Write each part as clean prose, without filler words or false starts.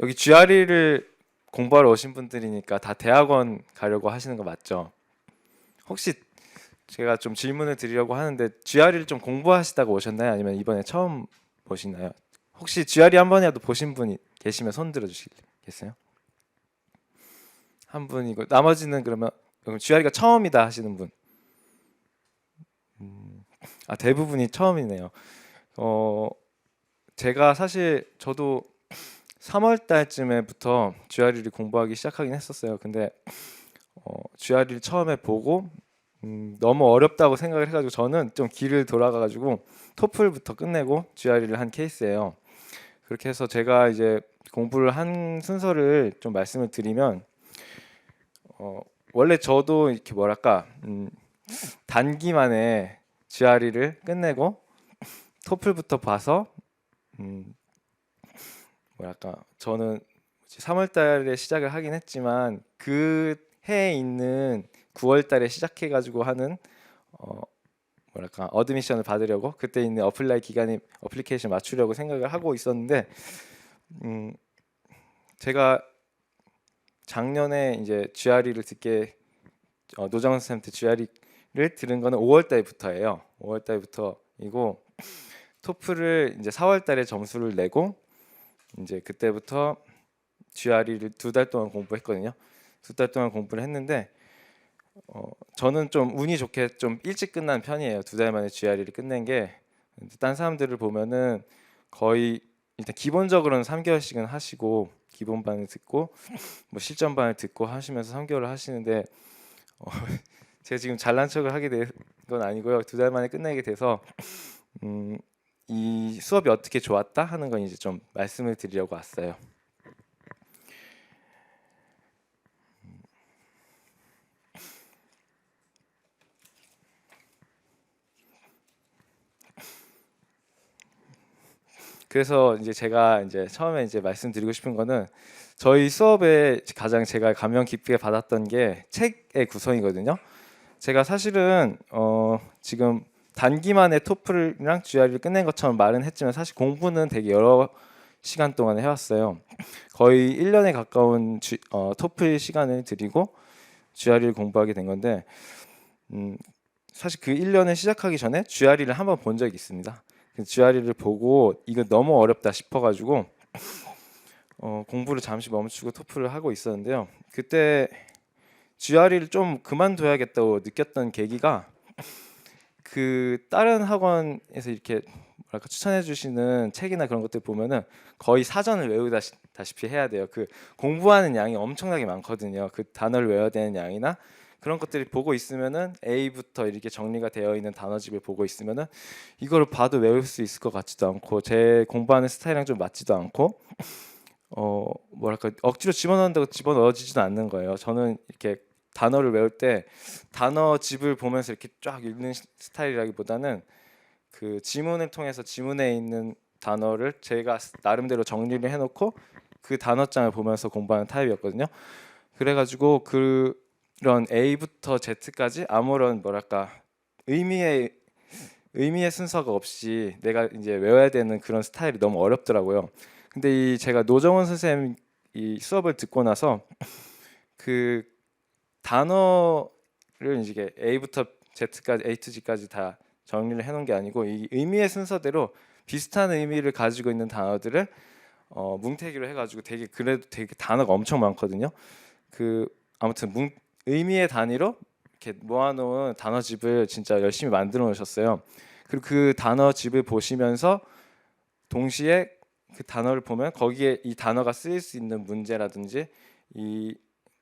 여기 GRE를 공부하러 오신 분들이니까 다 대학원 가려고 하시는 거 맞죠? 혹시 제가 좀 질문을 드리려고 하는데 GRE를 좀 공부하시다가 오셨나요? 아니면 이번에 처음 보시나요? 혹시 GRE 한 번이라도 보신 분이 계시면 손 들어 주시겠어요? 한 분이고 나머지는 그럼 GRE가 처음이다 하시는 분. 아, 대부분이 처음이네요. 어, 제가 사실 저도 3월 달쯤에부터 GRE를 공부하기 시작하긴 했었어요. 근데 GRE를 처음에 보고 너무 어렵다고 생각을 해가지고 저는 좀 길을 돌아가가지고 토플부터 끝내고 GRE를 한 케이스예요. 그렇게 해서 제가 이제 공부를 한 순서를 좀 말씀을 드리면 어, 원래 저도 이렇게 뭐랄까 단기 만에 GRE를 끝내고 토플부터 봐서 음, 뭐랄까 저는 3월 달에 시작을 하긴 했지만 그 해에 있는 9월 달에 시작해 가지고 하는 어 뭐랄까 어드미션을 받으려고 그때 있는 어플라이 기간에 어플리케이션 맞추려고 생각을 하고 있었는데 음 제가 작년에 이제 GRE를 듣게 노정원 선생님한테 GRE를 들은 거는 5월 달부터예요. 5월 달부터이고 토플을 이제 4월 달에 점수를 내고 이제 그때부터 GRE를 2달 동안 공부했거든요. 2달 동안 공부를 했는데 저는 좀 운이 좋게 좀 일찍 끝난 편이에요. 2달 만에 GRE를 끝낸 게. 딴 사람들을 보면은 거의 일단 기본적으로는 3개월씩은 하시고 기본반을 듣고 뭐 실전반을 듣고 하시면서 3개월을 하시는데 어, 제가 지금 잘난 척을 하게 된 건 아니고요. 2달 만에 끝내게 돼서 음, 이 수업이 어떻게 좋았다 하는 건 이제 좀 말씀을 드리려고 왔어요. 그래서 이제 제가 이제 처음에 이제 말씀드리고 싶은 거는 저희 수업에 가장 제가 감명 깊게 받았던 게 책의 구성이거든요. 제가 사실은 지금 단기만에 토플이랑 GRE를 끝낸 것처럼 말은 했지만 사실 공부는 되게 여러 시간 동안 해왔어요. 거의 1년에 가까운 토플 시간을 들이고 GRE를 공부하게 된 건데 음, 사실 그 1년을 시작하기 전에 GRE를 한번 본 적이 있습니다. GRE를 보고 이거 너무 어렵다 싶어가지고 공부를 잠시 멈추고 토플을 하고 있었는데요. 그때 GRE를 좀 그만둬야겠다고 느꼈던 계기가 그 다른 학원에서 이렇게 뭐랄까 추천해 주시는 책이나 그런 것들 보면은 거의 사전을 외우다시피 해야 돼요. 그 공부하는 양이 엄청나게 많거든요. 그 단어를 외워야 되는 양이나 그런 것들을 보고 있으면은 A부터 이렇게 정리가 되어 있는 단어집을 보고 있으면은 이걸 봐도 외울 수 있을 것 같지도 않고 제 공부하는 스타일이랑 좀 맞지도 않고 뭐랄까 억지로 집어넣는다고 집어넣어지지도 않는 거예요. 저는 이렇게 단어를 외울 때 단어집을 보면서 이렇게 쫙 읽는 스타일이라기보다는 그 지문을 통해서 지문에 있는 단어를 제가 나름대로 정리를 해놓고 그 단어장을 보면서 공부하는 타입이었거든요. 그래가지고 그런 A부터 Z까지 아무런 뭐랄까 의미의 의미의 순서가 없이 내가 이제 외워야 되는 그런 스타일이 너무 어렵더라고요. 근데 이 제가 노정원 선생님 이 수업을 듣고 나서 그 단어를 이제 A부터 Z까지 A to G까지 다 정리를 해놓은 게 아니고 이 의미의 순서대로 비슷한 의미를 가지고 있는 단어들을 뭉태기로 해가지고 되게 그래도 되게 단어가 엄청 많거든요. 그 아무튼 의미의 단위로 이렇게 모아놓은 단어집을 진짜 열심히 만들어 놓으셨어요. 그리고 그 단어집을 보시면서 동시에 그 단어를 보면 거기에 이 단어가 쓰일 수 있는 문제라든지 이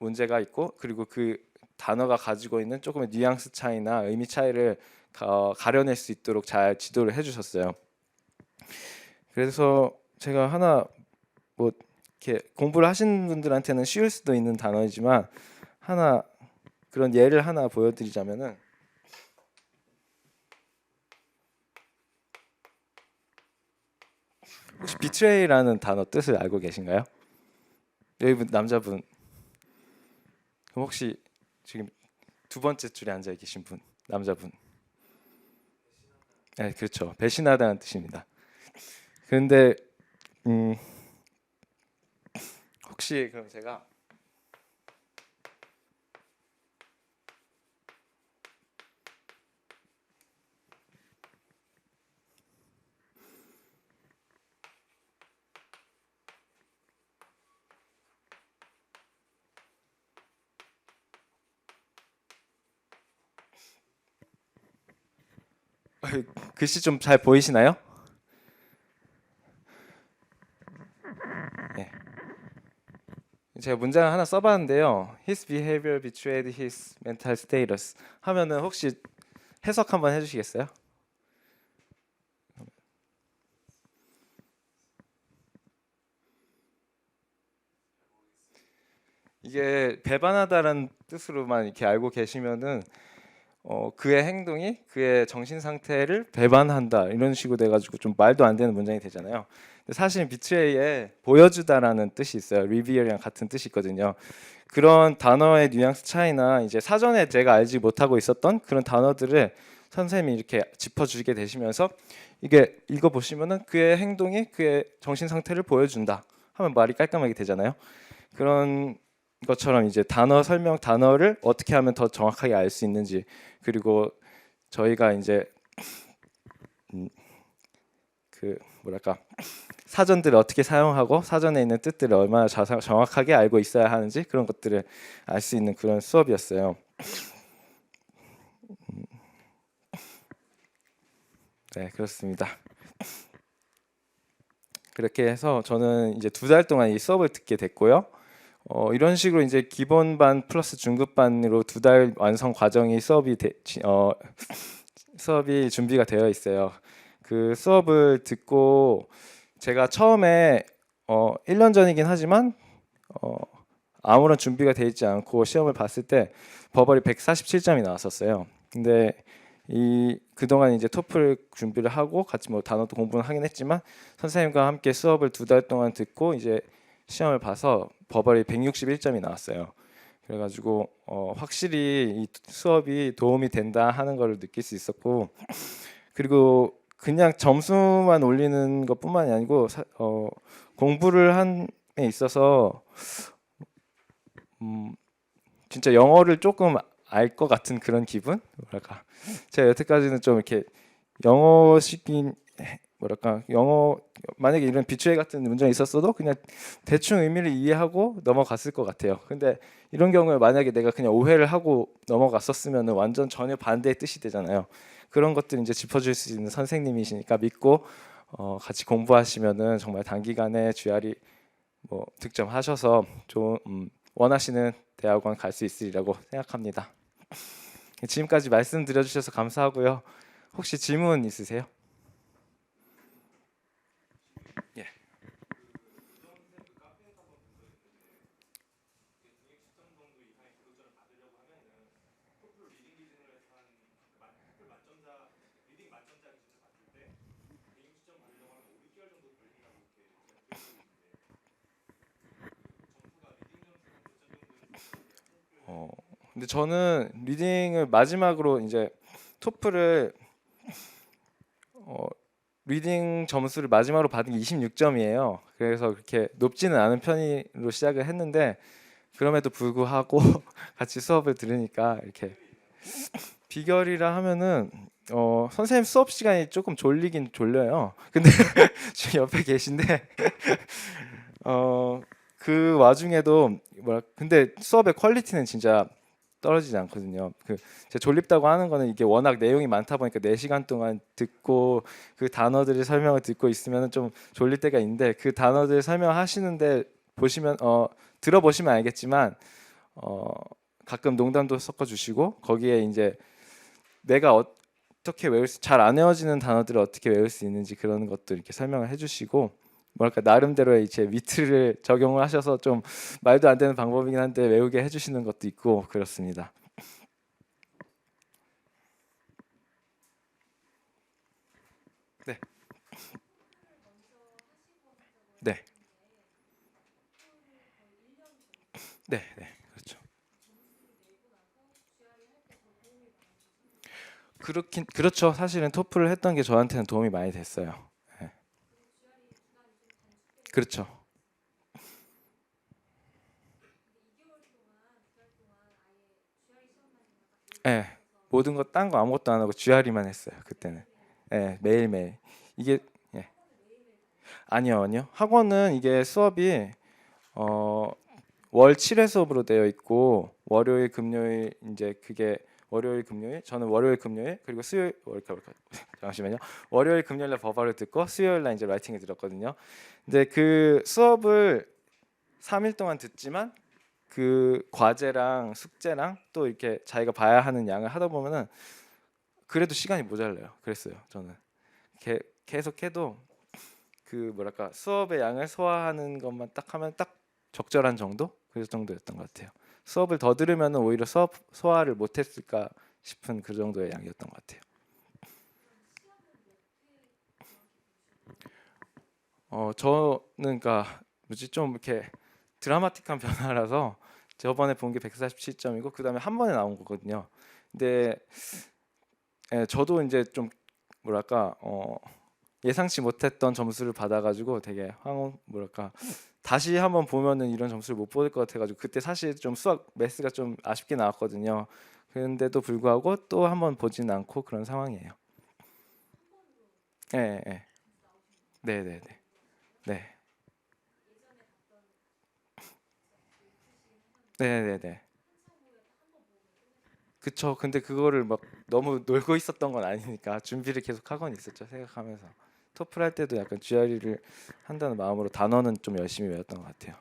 문제가 있고 그리고 그 단어가 가지고 있는 조금의 뉘앙스 차이나 의미 차이를 가려낼 수 있도록 잘 지도를 해주셨어요. 그래서 제가 하나 뭐 이렇게 공부를 하시는 분들한테는 쉬울 수도 있는 단어이지만 하나 그런 예를 하나 보여드리자면은 혹시 비트레이라는 단어 뜻을 알고 계신가요? 여기 남자분 그럼 혹시 지금 두 번째 줄에 앉아 계신 분 남자분 네 그렇죠 배신하다는 뜻입니다. 그런데 음, 혹시 그럼 제가 글씨 좀 잘 보이시나요? 네. 제가 문장을 하나 써봤는데요. His behavior betrayed his mental status 하면은 혹시 해석 한번 해주시겠어요? 이게 배반하다라는 뜻으로만 이렇게 알고 계시면은 그의 행동이 그의 정신 상태를 배반한다 이런 식으로 돼가지고 좀 말도 안 되는 문장이 되잖아요. 근데 사실 비트레이에 보여주다라는 뜻이 있어요. 리비얼이랑 같은 뜻이 있거든요. 그런 단어의 뉘앙스 차이나 이제 사전에 제가 알지 못하고 있었던 그런 단어들을 선생님이 이렇게 짚어주게 되시면서 이게 읽어보시면은 그의 행동이 그의 정신 상태를 보여준다 하면 말이 깔끔하게 되잖아요. 그런 것처럼 이제 단어 설명 단어를 어떻게 하면 더 정확하게 알 수 있는지 그리고 저희가 이제 그 뭐랄까 사전들을 어떻게 사용하고 사전에 있는 뜻들을 얼마나 정확하게 알고 있어야 하는지 그런 것들을 알 수 있는 그런 수업이었어요. 네, 그렇습니다. 그렇게 해서 저는 이제 2달 동안 이 수업을 듣게 됐고요. 이런 식으로 이제 기본반 플러스 중급반으로 2달 완성 과정이 수업이 준비가 되어 있어요. 그 수업을 듣고 제가 처음에 1년 전이긴 하지만 어, 아무런 준비가 되어 있지 않고 시험을 봤을 때 버벌이 147점이 나왔었어요. 근데 이 그동안 이제 토플 준비를 하고 같이 뭐 단어도 공부는 하긴 했지만 선생님과 함께 수업을 2달 동안 듣고 이제 시험을 봐서 버벌이 161점이 나왔어요. 그래가지고 확실히 이 수업이 도움이 된다 하는 걸 느낄 수 있었고 그리고 그냥 점수만 올리는 것뿐만이 아니고 공부를 함에 있어서 진짜 영어를 조금 알 것 같은 그런 기분? 뭐랄까 제가 여태까지는 좀 이렇게 영어식인 뭐랄까 영어 만약에 이런 비추에 같은 문장이 있었어도 그냥 대충 의미를 이해하고 넘어갔을 것 같아요. 근데 이런 경우에 만약에 내가 그냥 오해를 하고 넘어갔었으면 완전 전혀 반대의 뜻이 되잖아요. 그런 것들 이제 짚어줄 수 있는 선생님이시니까 믿고 같이 공부하시면은 정말 단기간에 GRE 뭐 득점하셔서 좋은 원하시는 대학원 갈 수 있으리라고 생각합니다. 지금까지 말씀드려 주셔서 감사하고요. 혹시 질문 있으세요? 예. 근데 저는 리딩을 마지막으로 이제 토플을 어, 리딩 점수를 마지막으로 받은 게 26점이에요. 그래서 그렇게 높지는 않은 편으로 시작을 했는데 그럼에도 불구하고 같이 수업을 들으니까 이렇게 비결이라 하면은 선생님 수업 시간이 조금 졸리긴 졸려요. 근데 지금 옆에 계신데 그 와중에도 뭐라 근데 수업의 퀄리티는 진짜 떨어지지 않거든요. 제 졸립다고 하는 거는 이게 워낙 내용이 많다 보니까 4시간 동안 듣고 그 단어들의 설명을 듣고 있으면 좀 졸릴 때가 있는데 그 단어들 설명하시는데 보시면 들어보시면 알겠지만 어, 가끔 농담도 섞어 주시고 거기에 이제 내가 어떻게 외울 수 잘 안 외워지는 단어들을 어떻게 외울 수 있는지 그런 것도 이렇게 설명을 해주시고 뭐랄까 나름대로의 이제 위트를 적용을 하셔서 좀 말도 안 되는 방법이긴 한데 외우게 해주시는 것도 있고 그렇습니다. 네, 네, 네, 네, 그렇죠. 그렇긴 그렇죠. 사실은 토플을 했던 게 저한테는 도움이 많이 됐어요. 네. 그렇죠. 예, 모든 거 딴 거 아무것도 안 하고 GRE만 했어요 그때는. 예, 매일매일. 이게 예. 아니요, 아니요. 학원은 이게 수업이 어, 월 7회 수업으로 되어 있고 월요일 금요일 이제 그게 월요일 금요일 저는 월요일 금요일 그리고 수요일 잠시만요. 월요일 금요일 날 버바를 듣고 수요일 날 이제 라이팅을 들었거든요. 근데 그 수업을 3일 동안 듣지만 그 과제랑 숙제랑 또 이렇게 자기가 봐야 하는 양을 하다 보면은 그래도 시간이 모자라요. 그랬어요. 저는 계속 해도 그 뭐랄까 수업의 양을 소화하는 것만 딱 하면 딱 적절한 정도? 그 정도였던 것 같아요. 수업을 더 들으면 오히려 수업 소화를 못했을까 싶은 그 정도의 양이었던 것 같아요. 저는 그러니까 뭐지 좀 이렇게 드라마틱한 변화라서 저번에 본 게 147점이고 그 다음에 한 번에 나온 거거든요. 근데 저도 이제 좀 뭐랄까 예상치 못했던 점수를 받아가지고 되게 뭐랄까 다시 한번 보면은 이런 점수를 못 받을 것 같아가지고 그때 사실 좀 수학 매스가 좀 아쉽게 나왔거든요. 그런데도 불구하고 또 한번 보진 않고 그런 상황이에요. 네, 네, 네, 네, 네, 네, 네, 네, 네. 그쵸. 근데 그거를 막 너무 놀고 있었던 건 아니니까 준비를 계속 하곤 있었죠. 생각하면서 토플 할 때도 약간 GRE를 한다는 마음으로 단어는 좀 열심히 외웠던 것 같아요.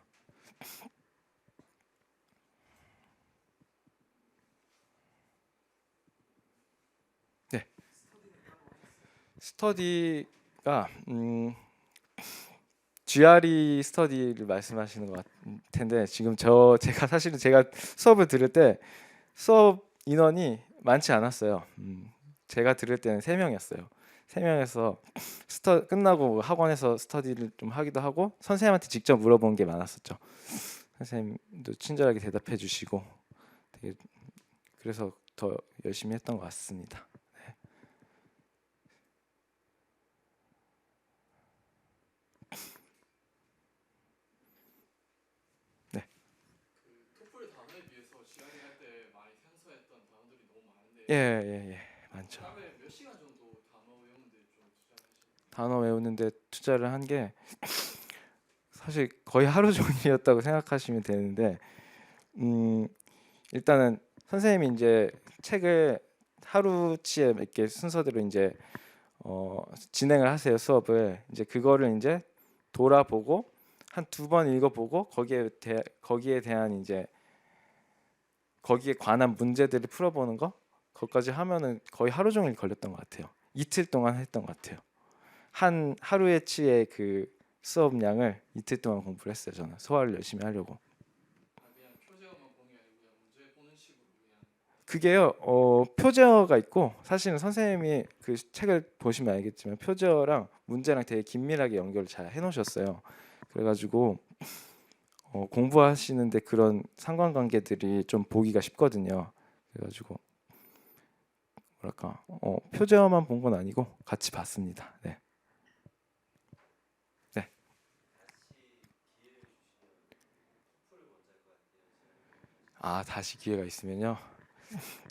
네, 스터디가 GRE 스터디를 말씀하시는 것 같은데 지금 제가 사실은 제가 수업을 들을 때 수업 인원이 많지 않았어요. 제가 들을 때는 3명이었어요. 3명에서 끝나고 학원에서 스터디를 좀 하기도 하고 선생님한테 직접 물어본 게 많았었죠. 선생님도 친절하게 대답해 주시고 되게 그래서 더 열심히 했던 것 같습니다. 네. 예, 예, 예. 많죠. 단어 외우는데 투자를 한 게 사실 거의 하루 종일이었다고 생각하시면 되는데 음, 일단은 선생님이 이제 책을 하루치에 몇 개 순서대로 이제 진행을 하세요 수업을. 이제 그거를 이제 돌아보고 한 2번 읽어보고 거기에 대한 이제 거기에 관한 문제들을 풀어보는 거 그것까지 하면은 거의 하루 종일 걸렸던 것 같아요. 이틀 동안 했던 것 같아요. 한 하루에 치의 그 수업량을 이틀 동안 공부를 했어요. 저는 소화를 열심히 하려고. 그게요, 표제어가 있고 사실은 선생님이 그 책을 보시면 알겠지만 표제어랑 문제랑 되게 긴밀하게 연결을 잘 해놓으셨어요. 그래가지고 공부하시는데 그런 상관관계들이 좀 보기가 쉽거든요. 그래가지고 뭐랄까 표제어만 본 건 아니고 같이 봤습니다. 네. 네. 아 다시 기회가 있으면요.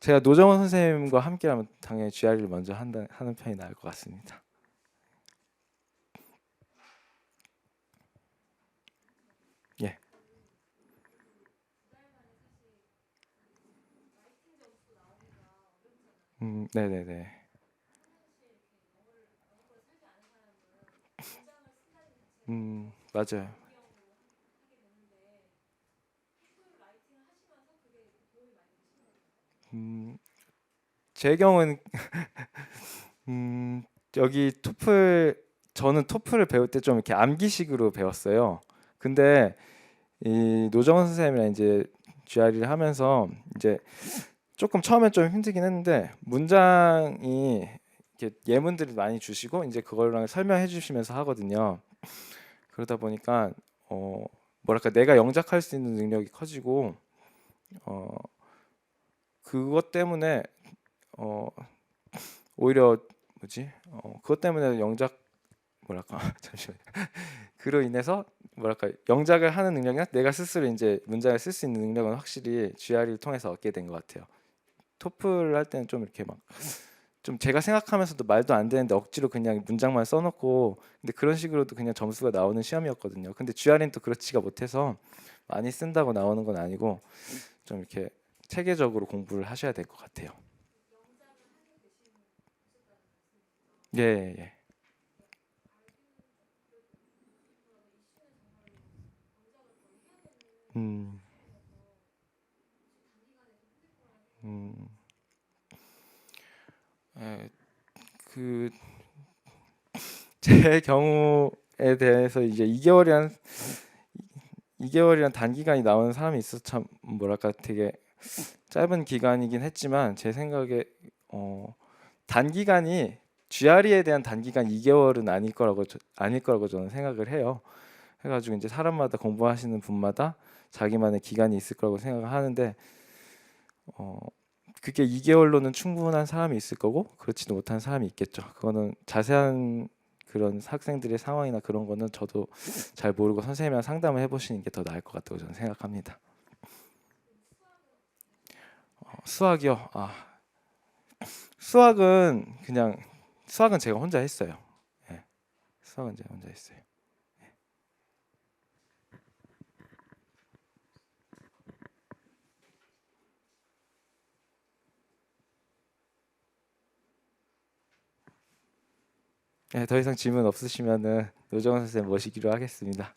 제가 노정원 선생님과 함께하면 당연히 GRE를 먼저 하는 편이 나을 것 같습니다. 예. 네네네. 맞아요. 음, 제 경우는 음, 여기 저는 토플을 배울 때 좀 이렇게 암기식으로 배웠어요. 근데 이 노정원 선생님이랑 이제 GRE를 하면서 이제 조금 처음엔 좀 힘들긴 했는데 문장이 이렇게 예문들을 많이 주시고 이제 그걸랑 설명해 주시면서 하거든요. 그러다 보니까 어 뭐랄까 내가 영작할 수 있는 능력이 커지고 어 그것 때문에 어 오히려 뭐지? 그것 때문에 영작 뭐랄까 잠시만요. 그로 인해서 뭐랄까 영작을 하는 능력이나 내가 스스로 이제 문장을 쓸 수 있는 능력은 확실히 GRE를 통해서 얻게 된 것 같아요. 토플 할 때는 좀 이렇게 막 좀 제가 생각하면서도 말도 안 되는데 억지로 그냥 문장만 써놓고 근데 그런 식으로도 그냥 점수가 나오는 시험이었거든요. 근데 GRE는 또 그렇지가 못해서 많이 쓴다고 나오는 건 아니고 좀 이렇게 체계적으로 공부를 하셔야 될 것 같아요. 예, 예. 음, 음, 예, 그 제 경우에 대해서 이제 2개월이란 단기간이 나오는 사람이 있어서 참 뭐랄까 되게 짧은 기간이긴 했지만 제 생각에 어, 단기간이 GRE에 대한 단기간 2개월은 아닐 거라고 저는 생각을 해요. 해가지고 이제 사람마다 공부하시는 분마다 자기만의 기간이 있을 거라고 생각을 하는데 어, 그게 2개월로는 충분한 사람이 있을 거고 그렇지도 못한 사람이 있겠죠. 그거는 자세한 그런 학생들의 상황이나 그런 거는 저도 잘 모르고 선생님이랑 상담을 해보시는 게 더 나을 것 같다고 저는 생각합니다. 수학이요? 수학은 그냥 수학은 제가 혼자 했어요. 예, 수학은 제가 혼자 했어요. 예, 더 이상 질문 없으시면은 노정원 선생님 모시기로 하겠습니다.